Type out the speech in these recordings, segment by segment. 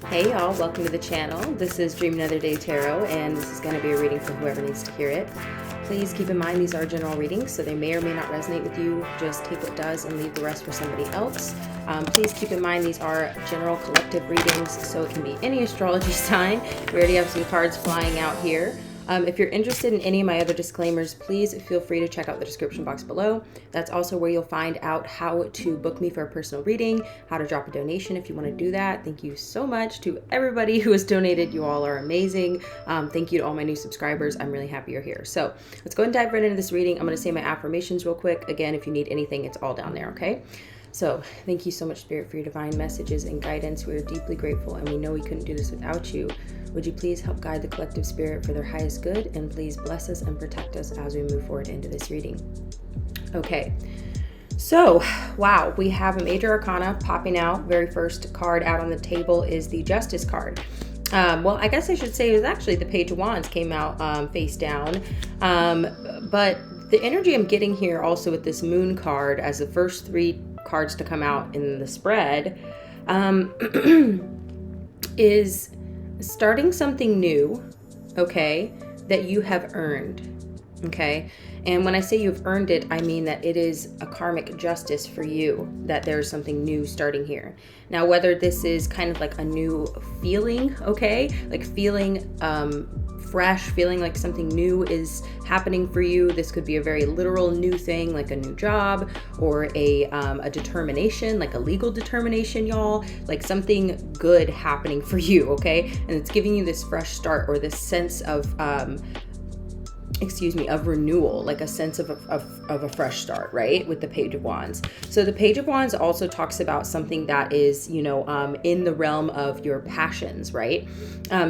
Hey y'all, welcome to the channel. This is Dream Another Day Tarot, and this is going to be a reading for whoever needs to hear it. Please keep in mind these are general readings, so they may or may not resonate with you. Just take what does and leave the rest for somebody else. Please keep in mind these are general collective readings, so it can be any astrology sign. We already have some cards flying out here. If you're interested in any of my other disclaimers, please feel free to check out the description box below. That's also where you'll find out how to book me for a personal reading, how to drop a donation if you want to do that. Thank you so much to everybody who has donated. You all are amazing. Thank you to all my new subscribers. I'm really happy you're here. So let's go and dive right into this reading. I'm going to say my affirmations real quick. Again, if you need anything, it's all down there, okay? So thank you so much, Spirit, for your divine messages and guidance. We are deeply grateful, and we know we couldn't do this without you. Would you please help guide the collective spirit for their highest good, and please bless us and protect us as we move forward into this reading. Okay, so wow, we have a major arcana popping out. Very first card out on the table is the Justice card. Well, I guess I should say it was actually the Page of Wands came out face down, but the energy I'm getting here also with this Moon card as the first three cards to come out in the spread is starting something new, okay, that you have earned, okay? And when I say you've earned it, I mean that it is a karmic justice for you, that there's something new starting here. Now, whether this is kind of like a new feeling, okay, like feeling fresh, feeling like something new is happening for you. This could be a very literal new thing, like a new job or a determination, like a legal determination, y'all, like something good happening for you, okay? And it's giving you this fresh start or this sense of of renewal, like a sense of a fresh start, right? With the Page of Wands. So the Page of Wands also talks about something that is, in the realm of your passions, right?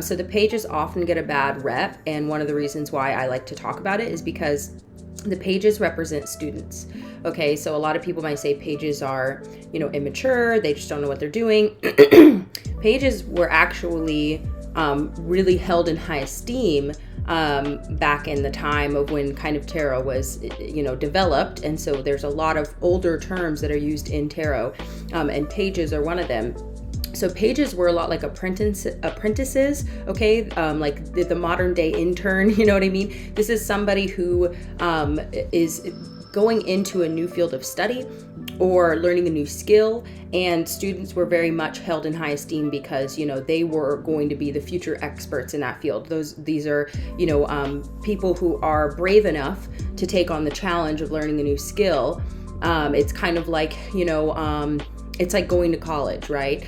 So the pages often get a bad rep. And one of the reasons why I like to talk about it is because the pages represent students. Okay, so a lot of people might say pages are, immature. They just don't know what they're doing. Pages were actually really held in high esteem back in the time of when kind of tarot was, developed. And so there's a lot of older terms that are used in tarot, and pages are one of them. So pages were a lot like apprentices, okay? Like the modern day intern, you know what I mean? This is somebody who is going into a new field of study or learning a new skill, and students were very much held in high esteem because they were going to be the future experts in that field. These are people who are brave enough to take on the challenge of learning a new skill. It's kind of like it's like going to college, right?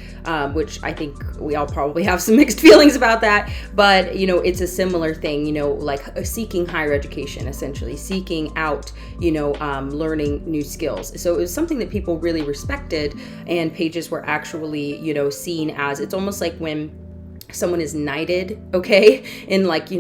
Which I think we all probably have some mixed feelings about that, but it's a similar thing, like seeking higher education, essentially seeking out, learning new skills. So it was something that people really respected, and pages were actually, seen as, it's almost like when someone is knighted, okay, in back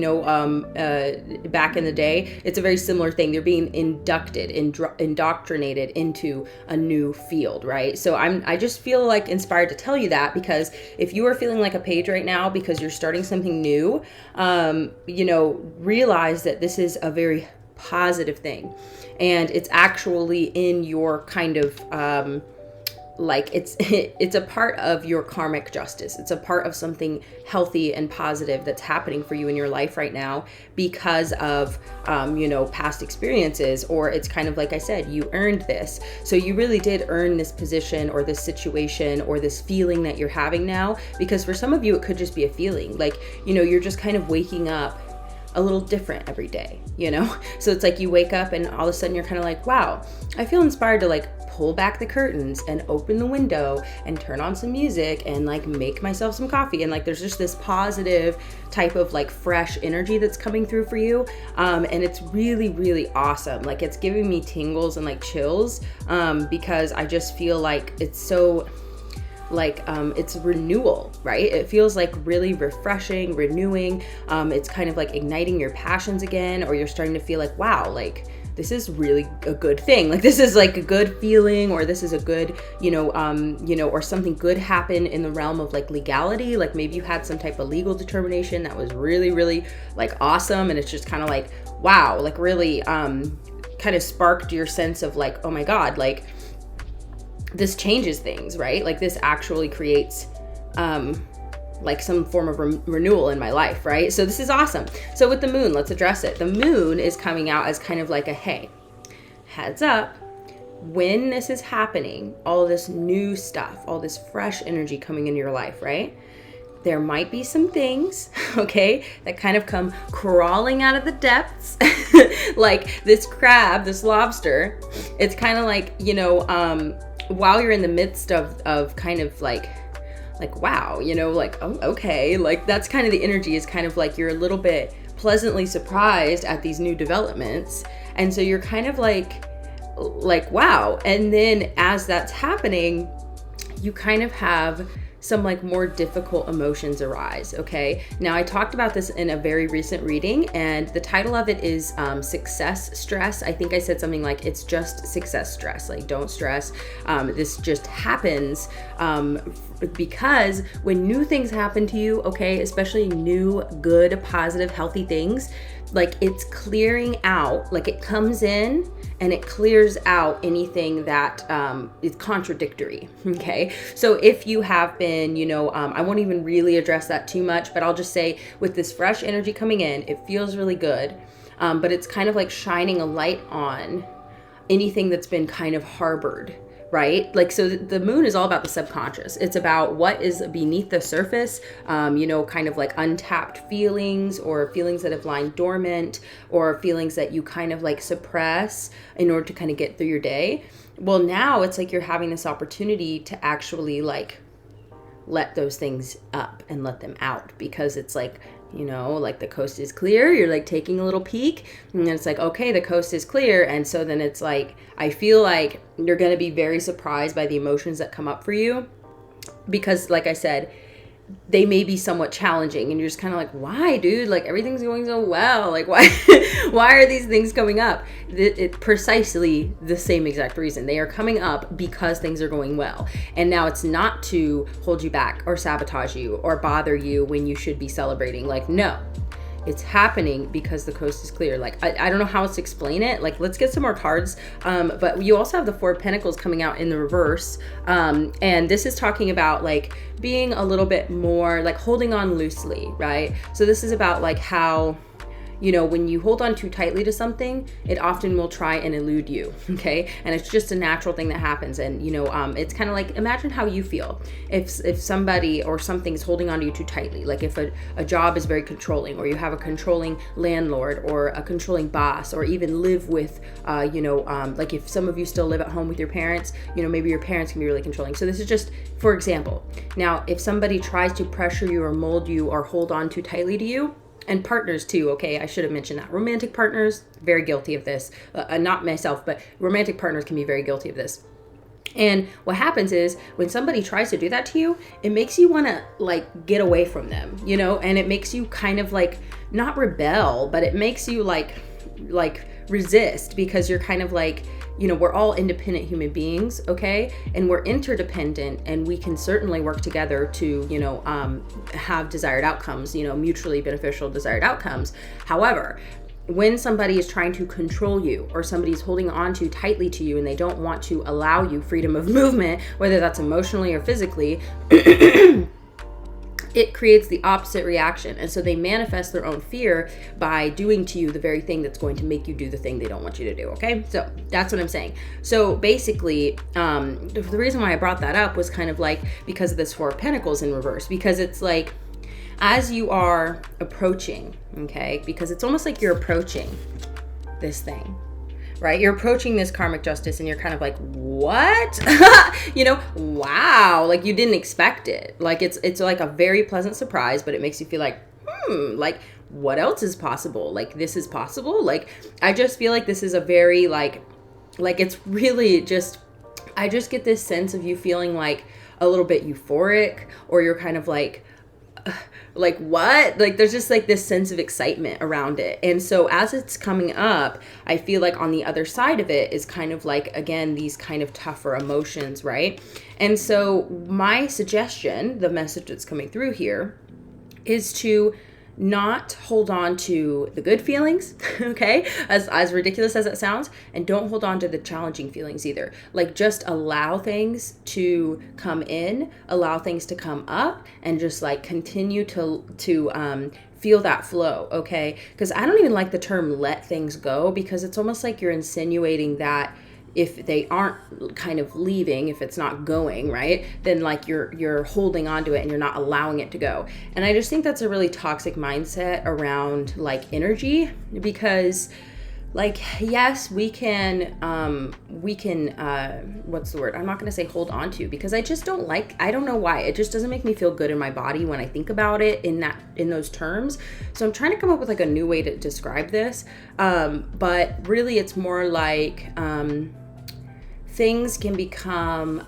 in the day, it's a very similar thing. They're being indoctrinated into a new field, right? So I just feel like inspired to tell you that, because if you are feeling like a page right now because you're starting something new, realize that this is a very positive thing, and it's actually in your kind of it's a part of your karmic justice. It's a part of something healthy and positive that's happening for you in your life right now because of past experiences, or it's kind of like I said, you earned this. So you really did earn this position or this situation or this feeling that you're having now, because for some of you it could just be a feeling, like you're just kind of waking up a little different every day, so it's like you wake up and all of a sudden you're kind of like, wow, I feel inspired to pull back the curtains and open the window and turn on some music and make myself some coffee, and there's just this positive type of fresh energy that's coming through for you, and it's really, really awesome. It's giving me tingles and chills, because I just feel like it's so it's renewal, right? It feels really refreshing, renewing. It's kind of igniting your passions again, or you're starting to feel like, wow, this is really a good thing. This is a good feeling, or this is a good, or something good happened in the realm of legality. Maybe you had some type of legal determination that was really, really awesome. And it's just kind of wow, really kind of sparked your sense of oh my God, this changes things, right? This actually creates like some form of renewal in my life, right? So this is awesome. So with the moon, let's address it. The moon is coming out as kind of like a, hey, heads up, when this is happening, all this new stuff, all this fresh energy coming into your life, right? There might be some things, okay, that kind of come crawling out of the depths, like this crab, this lobster. It's kind of like, you know, while you're in the midst of kind of like, wow, you know, like, oh, okay, like that's kind of the energy, is kind of like you're a little bit pleasantly surprised at these new developments. And so you're kind of like, wow. And then as that's happening, you kind of have some like more difficult emotions arise, okay? Now I talked about this in a very recent reading, and the title of it is Success Stress. I think I said something like, it's just success stress, like don't stress. This just happens because when new things happen to you, okay, especially new, good, positive, healthy things, like it's clearing out, like it comes in and it clears out anything that is contradictory, okay? So if you have been, you know, I won't even really address that too much, but I'll just say with this fresh energy coming in, it feels really good, but it's kind of like shining a light on anything that's been kind of harbored, right? Like, so the moon is all about the subconscious. It's about what is beneath the surface, you know, kind of like untapped feelings, or feelings that have lain dormant, or feelings that you kind of like suppress in order to kind of get through your day. Well, now it's like you're having this opportunity to actually like let those things up and let them out, because it's like, you know, like the coast is clear, you're like taking a little peek, and then it's like, okay, the coast is clear. And so then it's like, I feel like you're going to be very surprised by the emotions that come up for you, because like I said, they may be somewhat challenging, and you're just kind of like, why, dude? Like everything's going so well. Like why, why are these things coming up? It's precisely the same exact reason. They are coming up because things are going well. And now it's not to hold you back or sabotage you or bother you when you should be celebrating. Like, no, it's happening because the coast is clear. Like, I don't know how else to explain it. Like, let's get some more cards. But you also have the Four of Pentacles coming out in the reverse. And this is talking about like being a little bit more like holding on loosely, right? So this is about like how, you know, when you hold on too tightly to something, it often will try and elude you, okay? And it's just a natural thing that happens. And, you know, it's kind of like, imagine how you feel if somebody or something's holding on to you too tightly. Like if a job is very controlling, or you have a controlling landlord or a controlling boss, or even live with, you know, like if some of you still live at home with your parents, you know, maybe your parents can be really controlling. So this is just, for example. Now, if somebody tries to pressure you or mold you or hold on too tightly to you, and partners too, okay? I should have mentioned that. Romantic partners, very guilty of this. Not myself, but romantic partners can be very guilty of this. And what happens is when somebody tries to do that to you, it makes you want to like get away from them, you know? And it makes you kind of like, not rebel, but it makes you like resist, because you're kind of like, you know, we're all independent human beings, okay? And we're interdependent, and we can certainly work together to, you know, have desired outcomes, you know, mutually beneficial desired outcomes. However, when somebody is trying to control you, or somebody's holding on too tightly to you, and they don't want to allow you freedom of movement, whether that's emotionally or physically, it creates the opposite reaction. And so they manifest their own fear by doing to you the very thing that's going to make you do the thing they don't want you to do, okay? So that's what I'm saying. So basically, the reason why I brought that up was kind of like because of this Four of Pentacles in reverse, because it's like, as you are approaching, okay, because it's almost like you're approaching this thing, right? You're approaching this karmic justice, and you're kind of like, what? You know, wow, like you didn't expect it. Like it's like a very pleasant surprise, but it makes you feel like, like what else is possible? Like this is possible? Like I just feel like this is a very like it's really just, I just get this sense of you feeling like a little bit euphoric, or you're kind of like what? Like there's just like this sense of excitement around it. And so as it's coming up, I feel like on the other side of it is kind of like, again, these kind of tougher emotions, right? And so my suggestion, the message that's coming through here, is to not hold on to the good feelings, okay, as ridiculous as it sounds, and don't hold on to the challenging feelings either. Like, just allow things to come in, allow things to come up, and just like continue to feel that flow, okay? Because I don't even like the term let things go, because it's almost like you're insinuating that if they aren't kind of leaving, if it's not going, right, then like you're holding on to it and you're not allowing it to go. And I just think that's a really toxic mindset around like energy, because like, yes, we can what's the word? I'm not going to say hold on to, because I just don't like, I don't know why. It just doesn't make me feel good in my body when I think about it in those terms. So I'm trying to come up with like a new way to describe this. But really it's more like, things can become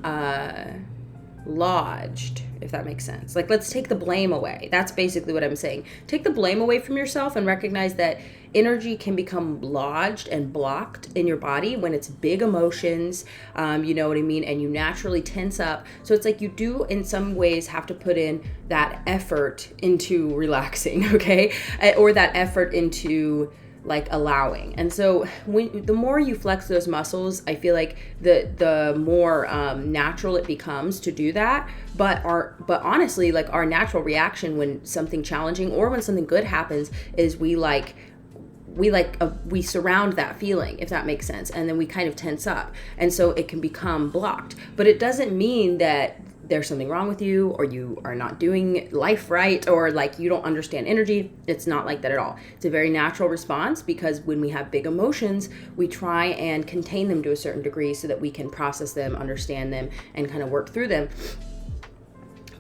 lodged, if that makes sense. Like, let's take the blame away. That's basically what I'm saying. Take the blame away from yourself and recognize that energy can become lodged and blocked in your body when it's big emotions, you know what I mean? And you naturally tense up. So it's like you do in some ways have to put in that effort into relaxing, okay? Or that effort into like allowing. And so the more you flex those muscles, I feel like the more natural it becomes to do that. But honestly, like our natural reaction when something challenging or when something good happens is we surround that feeling, if that makes sense, and then we kind of tense up, and so it can become blocked. But it doesn't mean that there's something wrong with you, or you are not doing life right, or like you don't understand energy. It's not like that at all. It's a very natural response, because when we have big emotions, we try and contain them to a certain degree so that we can process them, understand them, and kind of work through them.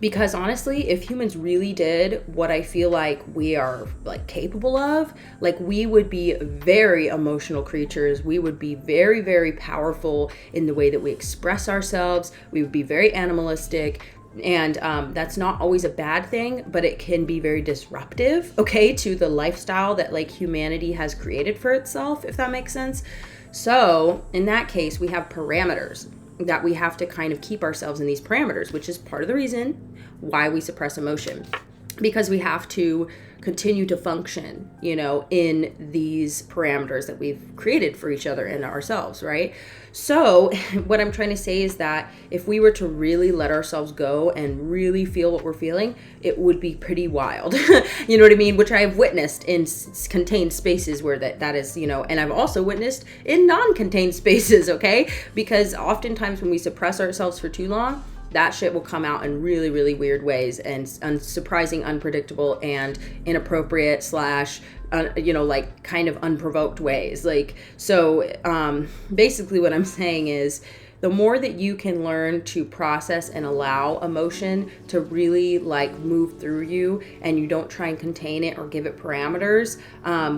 Because honestly, if humans really did what I feel like we are like capable of, like we would be very emotional creatures. We would be very, very powerful in the way that we express ourselves. We would be very animalistic. And that's not always a bad thing, but it can be very disruptive, okay, to the lifestyle that like humanity has created for itself, if that makes sense. So in that case, we have parameters that we have to kind of keep ourselves in these parameters, which is part of the reason why we suppress emotion, because we have to continue to function, you know, in these parameters that we've created for each other and ourselves, right? So what I'm trying to say is that if we were to really let ourselves go and really feel what we're feeling, it would be pretty wild. You know what I mean? Which I have witnessed in contained spaces where that is, you know, and I've also witnessed in non-contained spaces, okay? Because oftentimes when we suppress ourselves for too long, that shit will come out in really, really weird ways and surprising, unpredictable, and inappropriate / you know, like kind of unprovoked ways. Like, so basically what I'm saying is the more that you can learn to process and allow emotion to really like move through you, and you don't try and contain it or give it parameters,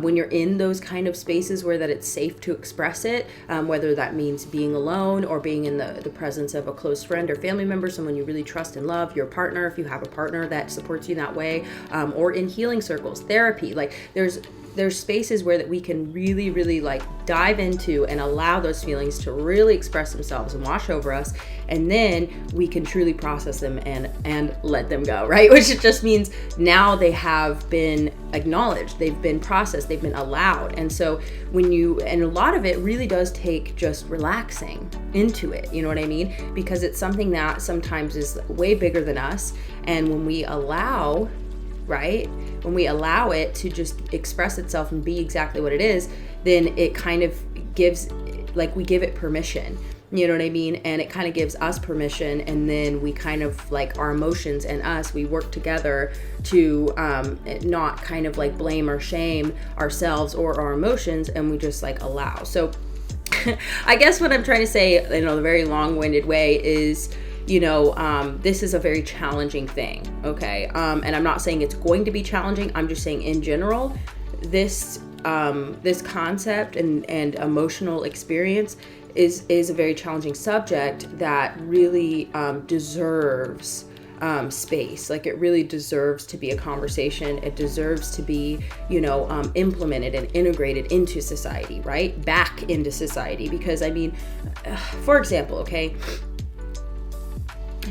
when you're in those kind of spaces where that it's safe to express it, whether that means being alone or being in the presence of a close friend or family member, someone you really trust and love, your partner, if you have a partner that supports you in that way, or in healing circles, therapy, like there's spaces where that we can really, really like dive into and allow those feelings to really express themselves and wash over us. And then we can truly process them and let them go, right? Which just means now they have been acknowledged, they've been processed, they've been allowed. And so and a lot of it really does take just relaxing into it, you know what I mean? Because it's something that sometimes is way bigger than us. And when we allow, right? When we allow it to just express itself and be exactly what it is, then it kind of gives, like we give it permission, you know what I mean? And it kind of gives us permission, and then we kind of like our emotions and us, we work together to not kind of like blame or shame ourselves or our emotions, and we just like allow. So I guess what I'm trying to say in a very long-winded way is, you know, this is a very challenging thing, okay? And I'm not saying it's going to be challenging. I'm just saying in general, this concept and emotional experience is a very challenging subject that really deserves space. Like it really deserves to be a conversation. It deserves to be, you know, implemented and integrated into society, right? Back into society. Because I mean, for example, okay,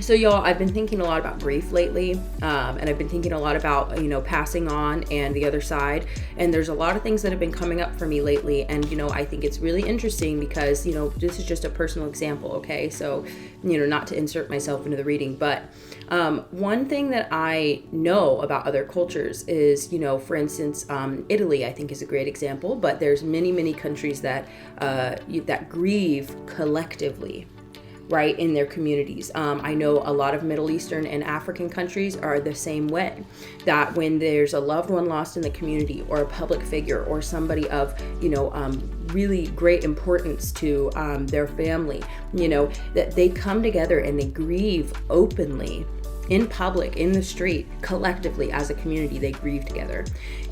So y'all, I've been thinking a lot about grief lately, and I've been thinking a lot about, passing on and the other side. And there's a lot of things that have been coming up for me lately. And, I think it's really interesting because, this is just a personal example, okay? So, not to insert myself into the reading, but one thing that I know about other cultures is, for instance, Italy, I think is a great example, but there's many, many countries that grieve collectively, right, in their communities. I know a lot of Middle Eastern and African countries are the same way, that when there's a loved one lost in the community or a public figure or somebody of, really great importance to their family, that they come together and they grieve openly in public, in the street, collectively as a community, they grieve together.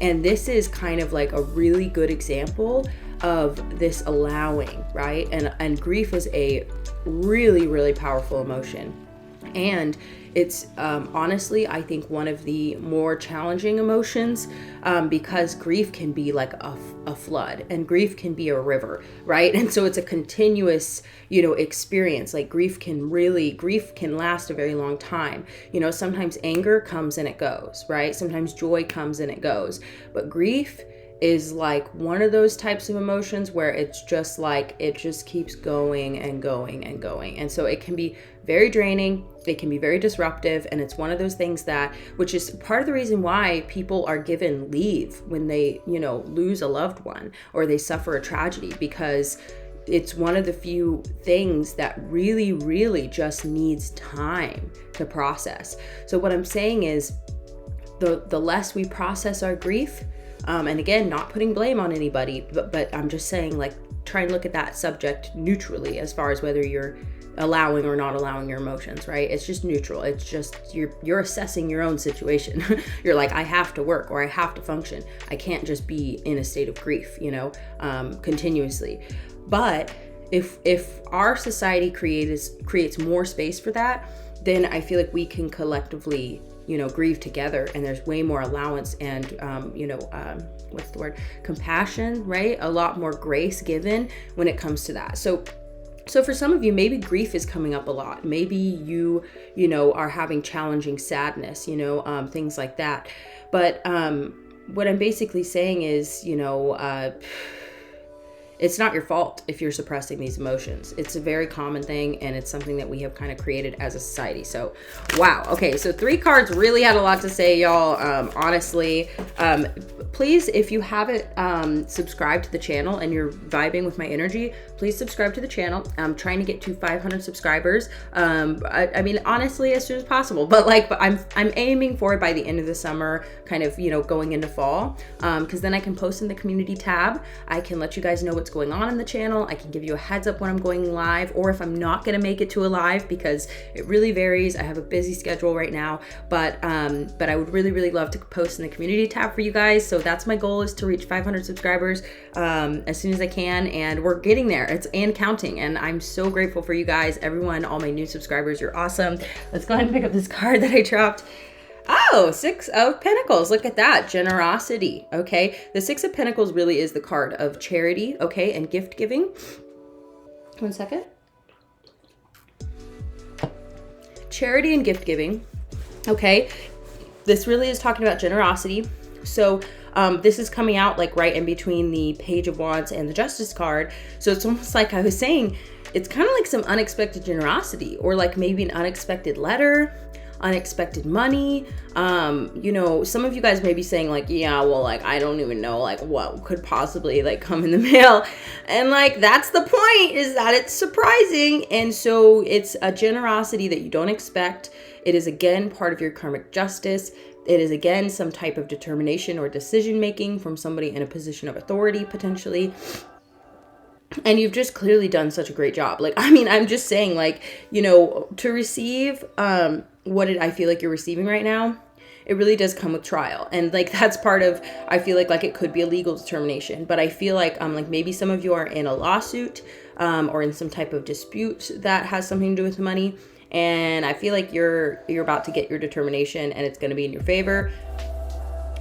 And this is kind of like a really good example of this allowing, right? And grief is a really, really powerful emotion. And it's honestly, I think, one of the more challenging emotions, because grief can be like a flood, and grief can be a river, right? And so it's a continuous, experience. Like grief can last a very long time. Sometimes anger comes and it goes, right? Sometimes joy comes and it goes. But grief is like one of those types of emotions where it's just like, it just keeps going and going and going. And so it can be very draining. It can be very disruptive. And it's one of those things which is part of the reason why people are given leave when they, lose a loved one or they suffer a tragedy, because it's one of the few things that really, really just needs time to process. So what I'm saying is the less we process our grief, and again, not putting blame on anybody, but I'm just saying, like, try and look at that subject neutrally as far as whether you're allowing or not allowing your emotions, right? It's just neutral. It's just you're assessing your own situation. You're like, I have to work or I have to function. I can't just be in a state of grief, continuously. But if our society creates more space for that, then I feel like we can collectively grieve together, and there's way more allowance and, what's the word? Compassion, right? A lot more grace given when it comes to that. So for some of you, maybe grief is coming up a lot. Maybe you are having challenging sadness, things like that. But what I'm basically saying is, it's not your fault if you're suppressing these emotions. It's a very common thing, and it's something that we have kind of created as a society. So, wow. Okay, so 3 cards really had a lot to say, y'all. Honestly, please, if you haven't subscribed to the channel and you're vibing with my energy, please subscribe to the channel. I'm trying to get to 500 subscribers. I mean, honestly, as soon as possible. But I'm aiming for it by the end of the summer, kind of, going into fall, because then I can post in the community tab. I can let you guys know what's going on in the channel. I can give you a heads up when I'm going live, or if I'm not going to make it to a live, because it really varies. I have a busy schedule right now, but I would really, really love to post in the community tab for you guys. So that's my goal, is to reach 500 subscribers as soon as I can, and we're getting there. It's and counting, and I'm so grateful for you guys, everyone, all my new subscribers. You're awesome. Let's go ahead and pick up this card that I dropped. Oh, 6 of Pentacles. Look at that. Generosity. Okay. The 6 of Pentacles really is the card of charity. Okay. And gift giving. 1 second. Charity and gift giving. Okay. This really is talking about generosity. So this is coming out like right in between the Page of Wands and the Justice card. So it's almost like I was saying, it's kind of like some unexpected generosity, or like maybe an unexpected letter, unexpected money. Some of you guys may be saying like, yeah, well, like, I don't even know like what could possibly like come in the mail. And like, that's the point, is that it's surprising. And so it's a generosity that you don't expect. It is again part of your karmic justice. It is again some type of determination or decision making from somebody in a position of authority, potentially. And you've just clearly done such a great job. Like, I mean, I'm just saying, like, to receive what I feel like you're receiving right now, it really does come with trial. And like, that's part of, I feel like it could be a legal determination, but I feel like maybe some of you are in a lawsuit or in some type of dispute that has something to do with money. And I feel like you're about to get your determination, and it's going to be in your favor.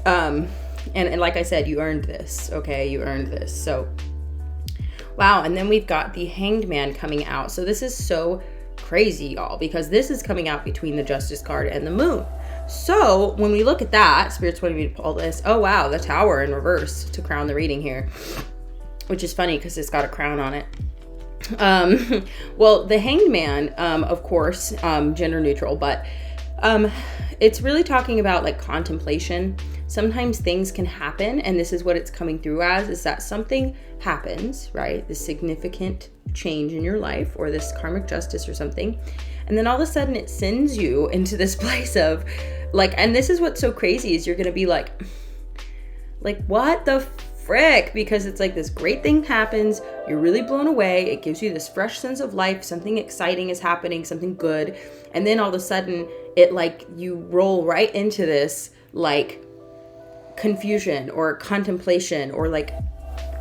And like I said, you earned this. Okay, you earned this. So, wow. And then we've got the Hanged Man coming out. So this is so crazy, y'all, because this is coming out between the Justice card and the Moon. So when we look at that, Spirit's wanting me to pull this. Oh, wow, the Tower in reverse to crown the reading here, which is funny because it's got a crown on it. Well, the Hanged Man, of course, gender neutral, but it's really talking about like contemplation. Sometimes things can happen, and this is what it's coming through as, is that something happens, right? This significant change in your life, or this karmic justice or something, and then all of a sudden it sends you into this place of like, and this is what's so crazy, is you're gonna be like what the frick, because it's like this great thing happens, you're really blown away, it gives you this fresh sense of life, something exciting is happening, something good, and then all of a sudden it like, you roll right into this like confusion or contemplation or like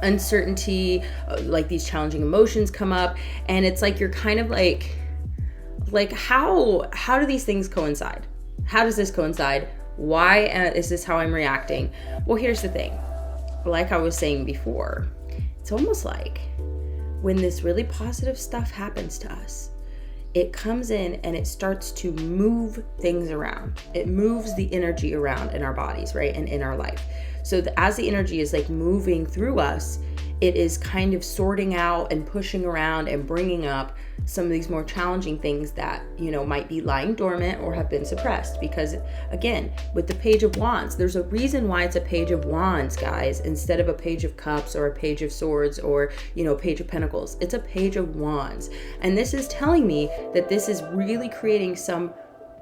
uncertainty, like these challenging emotions come up, and it's like you're kind of like how do these things coincide? How does this coincide? Why is this how I'm reacting? Well, here's the thing. Like I was saying before, it's almost like when this really positive stuff happens to us, it comes in and it starts to move things around. It moves the energy around in our bodies, right? And in our life. So as the energy is like moving through us, it is kind of sorting out and pushing around and bringing up some of these more challenging things that, you know, might be lying dormant or have been suppressed. Because again, with the Page of Wands, there's a reason why it's a Page of Wands, guys, instead of a Page of Cups or a Page of Swords or, you know, Page of Pentacles. It's a Page of Wands. And this is telling me that this is really creating some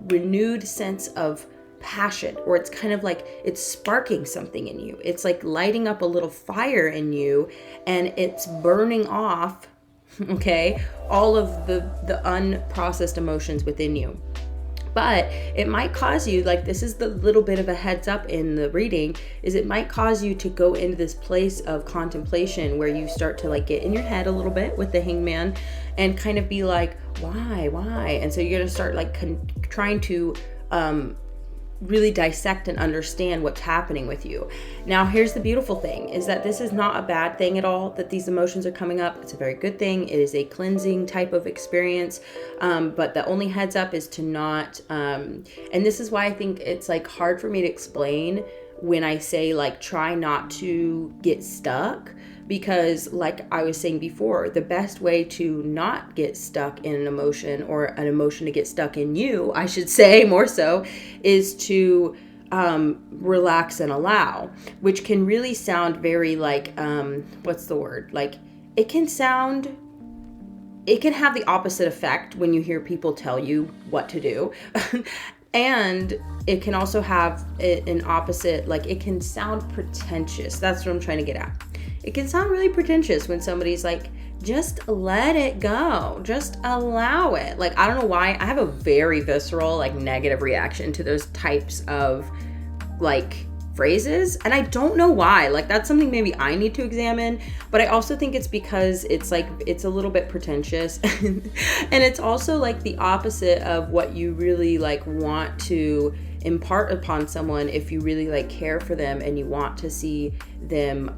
renewed sense of passion, or it's kind of like it's sparking something in you. It's like lighting up a little fire in you, and it's burning off, okay, all of the unprocessed emotions within you. But it might cause you, like, this is the little bit of a heads up in the reading, is it might cause you to go into this place of contemplation where you start to like get in your head a little bit with the Hangman and kind of be like, why? And so you're gonna start like trying to really dissect and understand what's happening with you. Now, here's the beautiful thing, is that this is not a bad thing at all, that these emotions are coming up. It's a very good thing. It is a cleansing type of experience. But the only heads up is to not, and this is why I think it's like hard for me to explain when I say like, try not to get stuck. Because like I was saying before, the best way to not get stuck in an emotion, or an emotion to get stuck in you, I should say more so, is to relax and allow, which can really sound very like, what's the word? Like it can have the opposite effect when you hear people tell you what to do. And it can also have an opposite, like it can sound pretentious. That's what I'm trying to get at. It can sound really pretentious when somebody's like, just let it go. Just allow it. Like, I don't know why. I have a very visceral, like negative reaction to those types of like phrases. And I don't know why. Like, that's something maybe I need to examine. But I also think it's because it's like, it's a little bit pretentious. And it's also like the opposite of what you really like want to impart upon someone if you really like care for them and you want to see them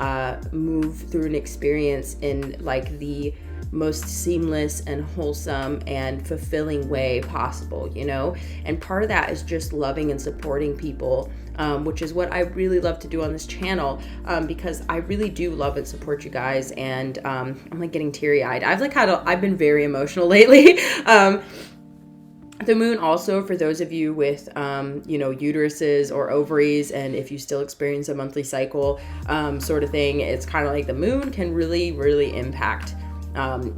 move through an experience in like the most seamless and wholesome and fulfilling way possible, you know? And part of that is just loving and supporting people, which is what I really love to do on this channel, because I really do love and support you guys. And I'm like getting teary-eyed. I've been very emotional lately. The moon also, for those of you with, you know, uteruses or ovaries, and if you still experience a monthly cycle sort of thing, it's kind of like the moon can really, really impact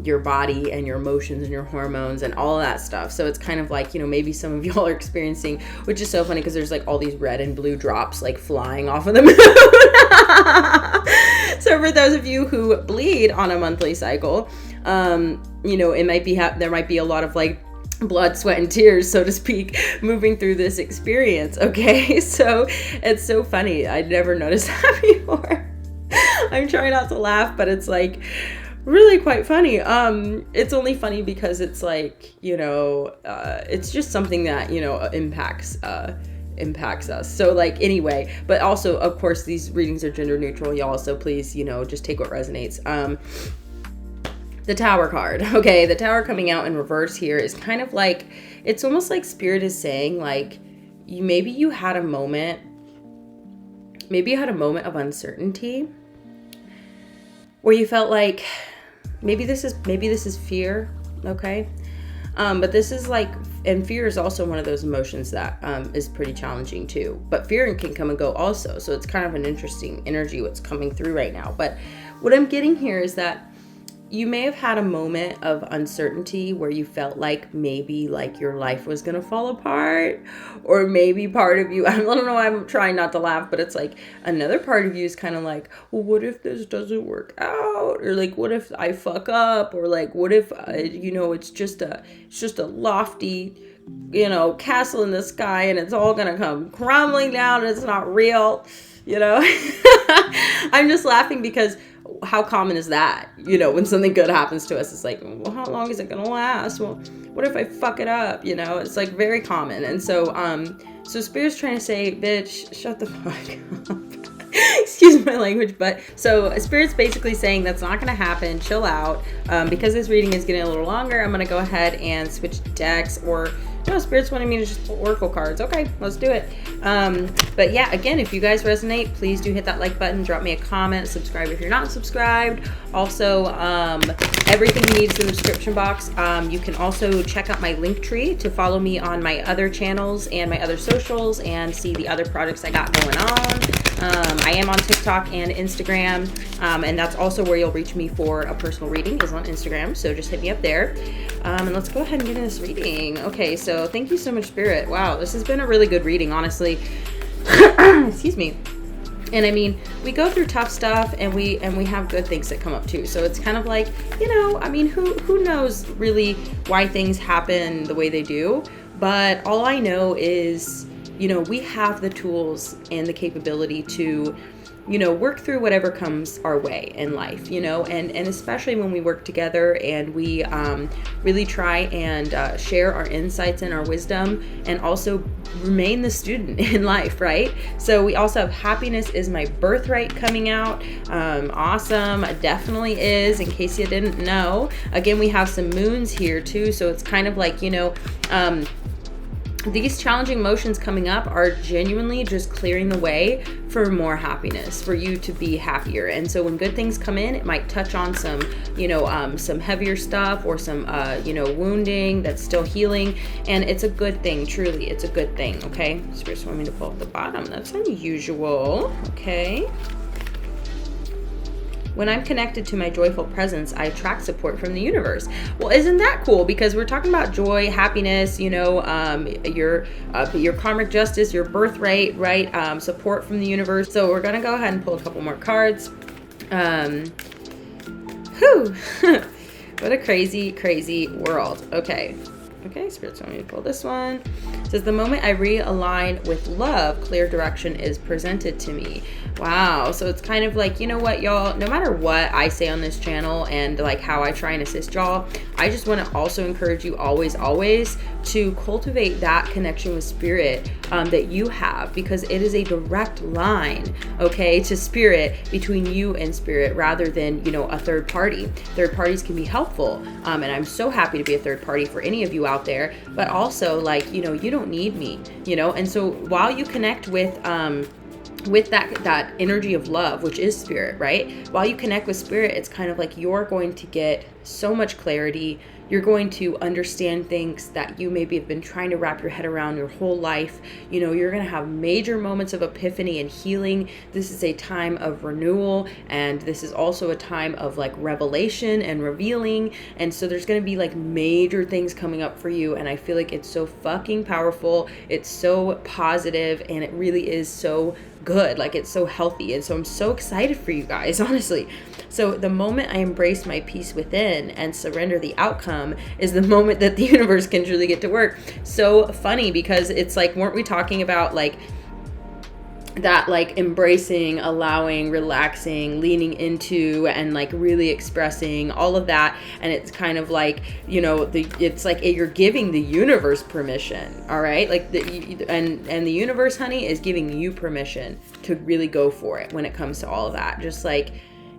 your body and your emotions and your hormones and all of that stuff. So it's kind of like, you know, maybe some of y'all are experiencing, which is so funny because there's like all these red and blue drops like flying off of the moon. So for those of you who bleed on a monthly cycle, you know, it might be, there might be a lot of like blood, sweat, and tears, so to speak, moving through this experience. Okay, so it's so funny. I'd never noticed that before. I'm trying not to laugh, but it's like really quite funny. It's only funny because it's like, you know, it's just something that, you know, impacts us. So like, anyway, but also of course these readings are gender neutral, y'all, so please, you know, just take what resonates. The Tower card. Okay, the Tower coming out in reverse here is kind of like, it's almost like Spirit is saying, like, maybe you had a moment of uncertainty where you felt like maybe this is fear, okay? But this is like, and fear is also one of those emotions that is pretty challenging too. But fear can come and go also. So it's kind of an interesting energy what's coming through right now. But what I'm getting here is that you may have had a moment of uncertainty where you felt like maybe like your life was going to fall apart, or maybe part of you, I don't know, I'm trying not to laugh, but it's like another part of you is kind of like, well, what if this doesn't work out? Or like, what if I fuck up? Or like, what if, it's just a lofty, castle in the sky and it's all going to come crumbling down and it's not real, I'm just laughing because how common is that? When something good happens to us, it's like, well, how long is it gonna last? Well, what if I fuck it up? It's like very common. And so Spirit's trying to say, bitch, shut the fuck up. Excuse my language, but so Spirit's basically saying that's not gonna happen. Chill out. Because this reading is getting a little longer, I'm gonna go ahead and switch decks, or no, Spirit's wanting me to just pull oracle cards. Okay, let's do it. But yeah, again, if you guys resonate, please do hit that like button, drop me a comment, subscribe if you're not subscribed. Also, everything you need is in the description box. You can also check out my link tree to follow me on my other channels and my other socials and see the other projects I got going on. I am on TikTok and Instagram, and that's also where you'll reach me for a personal reading, is on Instagram, so just hit me up there. And let's go ahead and get into this reading. Okay, so thank you so much, Spirit. Wow, this has been a really good reading, honestly. Excuse me. And I mean, we go through tough stuff and we have good things that come up too. So it's kind of like, who knows really why things happen the way they do. But all I know is, we have the tools and the capability to, work through whatever comes our way in life, and especially when we work together and we really try and share our insights and our wisdom, and also remain the student in life, right? So we also have Happiness is My Birthright coming out. Awesome. It definitely is, in case you didn't know. Again, we have some moons here too, so it's kind of like, these challenging emotions coming up are genuinely just clearing the way for more happiness, for you to be happier. And so when good things come in, it might touch on some, some heavier stuff, or some, wounding that's still healing. And it's a good thing, truly. It's a good thing, okay? Spirit's want me to pull up the bottom. That's unusual, okay? When I'm connected to my joyful presence, I attract support from the universe. Well, isn't that cool? Because we're talking about joy, happiness, your karmic justice, your birthright, right? Support from the universe. So we're gonna go ahead and pull a couple more cards. What a crazy, crazy world. Okay, Spirit's want me to pull this one. It says, the moment I realign with love, clear direction is presented to me. Wow. So it's kind of like, you know what, y'all, no matter what I say on this channel and like how I try and assist y'all, I just want to also encourage you always to cultivate that connection with Spirit that you have, because it is a direct line, okay, to Spirit, between you and Spirit, rather than, a third party. Third parties can be helpful. And I'm so happy to be a third party for any of you out there, but also like, you don't need me, and so while you connect with that energy of love, which is Spirit, right? While you connect with Spirit, it's kind of like you're going to get so much clarity. You're going to understand things that you maybe have been trying to wrap your head around your whole life. You're going to have major moments of epiphany and healing. This is a time of renewal, and this is also a time of like revelation and revealing. And so there's going to be like major things coming up for you. And I feel like it's so fucking powerful. It's so positive, and it really is so good. Like, it's so healthy. And so I'm so excited for you guys, honestly. So the moment I embrace my peace within and surrender the outcome is the moment that the universe can truly get to work. So funny, because it's like, weren't we talking about like that, like embracing, allowing, relaxing, leaning into, and like really expressing all of that? And it's kind of like, it's like you're giving the universe permission, all right? Like and the universe, honey, is giving you permission to really go for it when it comes to all of that. Just like,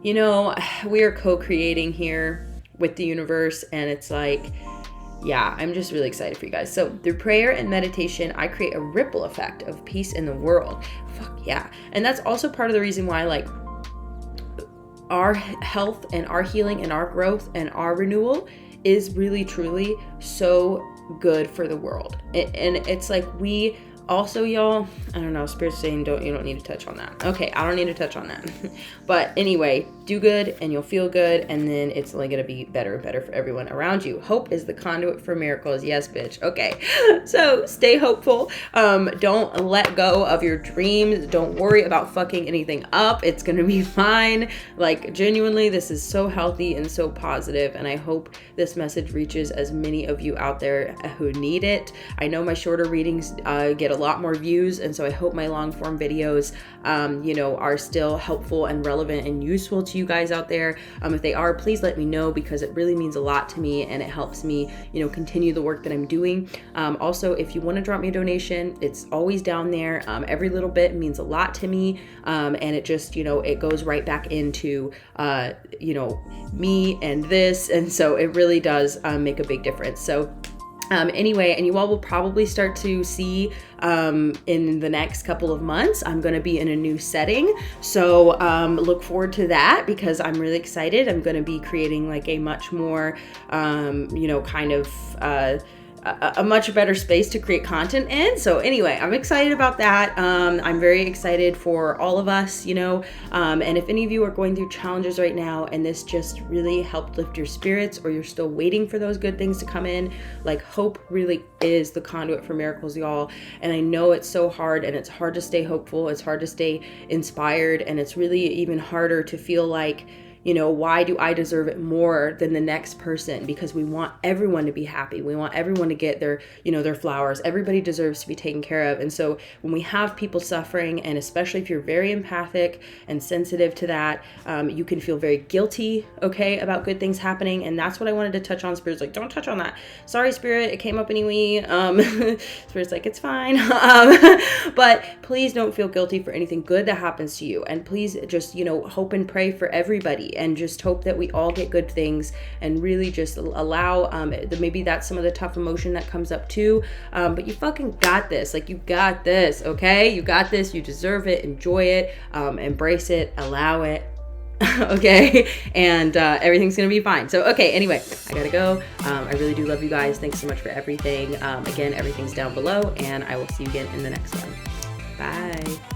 we are co-creating here. with the universe. And it's like, yeah, I'm just really excited for you guys. So through prayer and meditation, I create a ripple effect of peace in the world. Fuck yeah. And that's also part of the reason why, like, our health and our healing and our growth and our renewal is really, truly so good for the world. And it's like, we also, y'all, I don't know, Spirit's saying you don't need to touch on that. Okay, I don't need to touch on that. But anyway, do good and you'll feel good, and then it's only going to be better and better for everyone around you. Hope is the conduit for miracles. Yes, bitch. Okay, so stay hopeful. Don't let go of your dreams. Don't worry about fucking anything up. It's going to be fine. Like, genuinely, this is so healthy and so positive, and I hope this message reaches as many of you out there who need it. I know my shorter readings get a lot more views, and so I hope my long form videos are still helpful and relevant and useful to you guys out there. If they are, please let me know, because it really means a lot to me and it helps me continue the work that I'm doing. Also, if you want to drop me a donation, it's always down there. Every little bit means a lot to me, and it just it goes right back into me and this, and so it really does make a big difference. So anyway, and you all will probably start to see in the next couple of months, I'm going to be in a new setting. So look forward to that, because I'm really excited. I'm going to be creating like a much more, a much better space to create content in. So anyway, I'm excited about that. I'm very excited for all of us, and if any of you are going through challenges right now and this just really helped lift your spirits, or you're still waiting for those good things to come in, like, hope really is the conduit for miracles, y'all. And I know it's so hard, and it's hard to stay hopeful. It's hard to stay inspired. And it's really even harder to feel like, why do I deserve it more than the next person? Because we want everyone to be happy. We want everyone to get their, their flowers. Everybody deserves to be taken care of. And so when we have people suffering, and especially if you're very empathic and sensitive to that, you can feel very guilty, okay, about good things happening. And that's what I wanted to touch on. Spirit's like, don't touch on that. Sorry, Spirit, it came up anyway. Spirit's like, it's fine. But please don't feel guilty for anything good that happens to you. And please just, hope and pray for everybody. And just hope that we all get good things, and really just allow, maybe that's some of the tough emotion that comes up too. But you fucking got this. Like, you got this, okay? You got this. You deserve it. Enjoy it. Embrace it. Allow it. Okay, and everything's gonna be fine. So okay, anyway, I gotta go. I really do love you guys. Thanks so much for everything. Again, everything's down below, and I will see you again in the next one. Bye.